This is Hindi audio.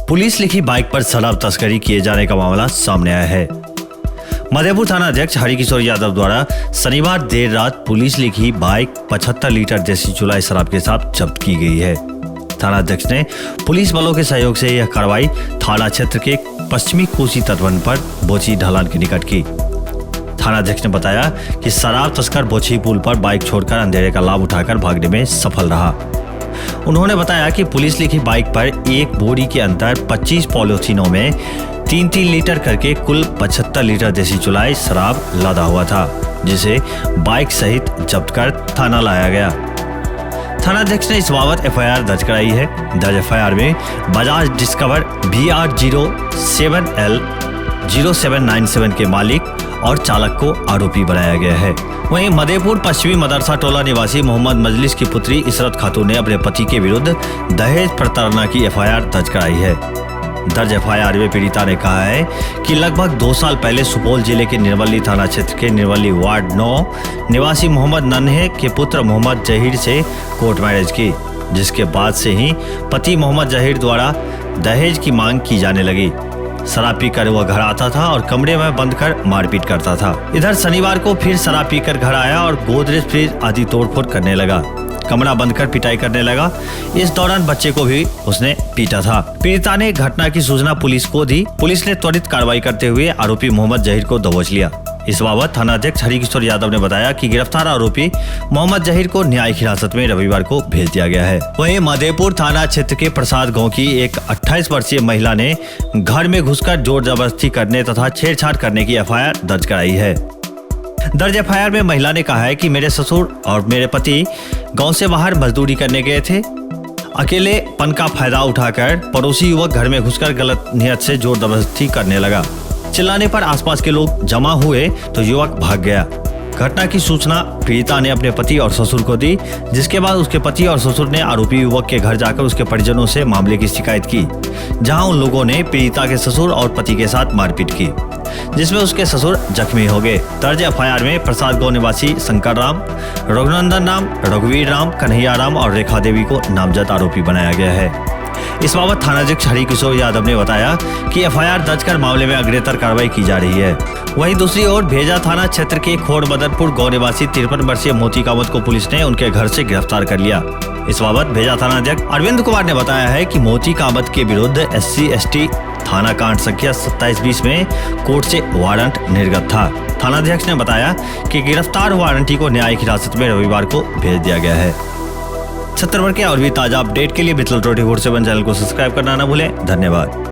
पुलिस लिखी बाइक पर शराब तस्करी किए जाने का मामला सामने आया है। मधेपुर थाना अध्यक्ष हरिकिशोर यादव द्वारा शनिवार देर रात पुलिस लिखी बाइक 75 लीटर देसी चुलाई शराब के साथ जब्त की गई है। थाना अध्यक्ष ने पुलिस बलों के सहयोग से यह कार्रवाई थाना क्षेत्र के पश्चिमी कोसी तटबंध पर बोची ढलान के निकट की। थाना अध्यक्ष ने बताया कि शराब तस्कर बोची पुल पर बाइक छोड़कर अंधेरे का लाभ उठाकर भागने में सफल रहा। उन्होंने बताया कि पुलिस लिखी बाइक पर एक बोरी के अंदर 25 पॉलिथीनों में 3-3 लीटर करके कुल 75 लीटर देसी चुलाई शराब लदा हुआ था, जिसे बाइक सहित जब्त कर थाना लाया गया। थाना अध्यक्ष ने इस बाबत एफआईआर दर्ज कराई है। दर्ज एफआईआर में बजाज डिस्कवर VR07L 0797 के मालिक और चालक को आरोपी बनाया गया है। वहीं मधेपुर पश्चिमी मदरसा टोला निवासी मोहम्मद मजलिस की पुत्री इशरत खातून ने अपने पति के विरुद्ध दहेज प्रताड़ना की एफआईआर दर्ज कराई है। दर्ज एफआईआर में पीड़िता ने कहा है कि लगभग 2 साल पहले सुपौल जिले के निर्वली थाना क्षेत्र के निर्वली वार्ड 9 निवासी मोहम्मद नन्हे के पुत्र मोहम्मद जहीर से कोर्ट मैरिज की, जिसके बाद से ही पति मोहम्मद जहीर द्वारा दहेज की मांग की जाने लगी। शराब पीकर वह घर आता था और कमरे में बंद कर मारपीट करता था। इधर शनिवार को फिर शराब पीकर घर आया और गोदरेज फ्रिज आदि तोड़फोड़ करने लगा। कमरा बंद कर पिटाई करने लगा। इस दौरान बच्चे को भी उसने पीटा था। पीड़िता ने घटना की सूचना पुलिस को दी। पुलिस ने त्वरित कार्रवाई करते हुए आरोपी मोहम्मद जहीर को दबोच लिया। इस बाबत थाना अध्यक्ष हरिकिशोर यादव ने बताया कि गिरफ्तार आरोपी मोहम्मद जहीर को न्यायिक हिरासत में रविवार को भेज दिया गया है। वहीं मधेपुर थाना क्षेत्र के प्रसाद गांव की एक 28 वर्षीय महिला ने घर में घुसकर जोर जबरदस्ती करने तथा छेड़छाड़ करने की एफआईआर दर्ज कराई है। दर्ज एफआईआर में महिला ने कहा है कि मेरे ससुर और मेरे पति गांव से बाहर मजदूरी करने गए थे। अकेलेपन का फायदा उठाकर पड़ोसी युवक घर में घुसकर गलत नियत से जोर जबरदस्ती करने लगा। चिल्लाने पर आसपास के लोग जमा हुए तो युवक भाग गया। घटना की सूचना पीड़िता ने अपने पति और ससुर को दी, जिसके बाद उसके पति और ससुर ने आरोपी युवक के घर जाकर उसके परिजनों से मामले की शिकायत की, जहां उन लोगों ने पीड़िता के ससुर और पति के साथ मारपीट की, जिसमें उसके ससुर जख्मी हो गए। दर्ज एफआईआर में प्रसाद गांव निवासी शंकर राम, रघुनंदन राम, रघुवीर राम, कन्हैया राम और रेखा देवी को नामजद आरोपी बनाया गया है। इस बाबत थाना अध्यक्ष हरिकिशोर यादव ने बताया कि एफआईआर दर्ज कर मामले में अग्रेतर कार्रवाई की जा रही है। वहीं दूसरी ओर भेजा थाना क्षेत्र के खोड़बदरपुर गांव निवासी 53 वर्षीय मोती कामत को पुलिस ने उनके घर से गिरफ्तार कर लिया। इस बाबत भेजा थाना अध्यक्ष अरविंद कुमार ने बताया है कि मोती कामत के विरुद्ध SC/ST थाना कांड संख्या 2720 में कोर्ट से वारंट निर्गत था। थानाध्यक्ष ने बताया कि गिरफ्तार वारंटी को न्यायिक हिरासत में रविवार को भेज दिया गया है। छत्तीसगढ़ के और भी ताजा अपडेट के लिए मिथिल 24/7 चैनल को सब्सक्राइब करना न भूलें। धन्यवाद।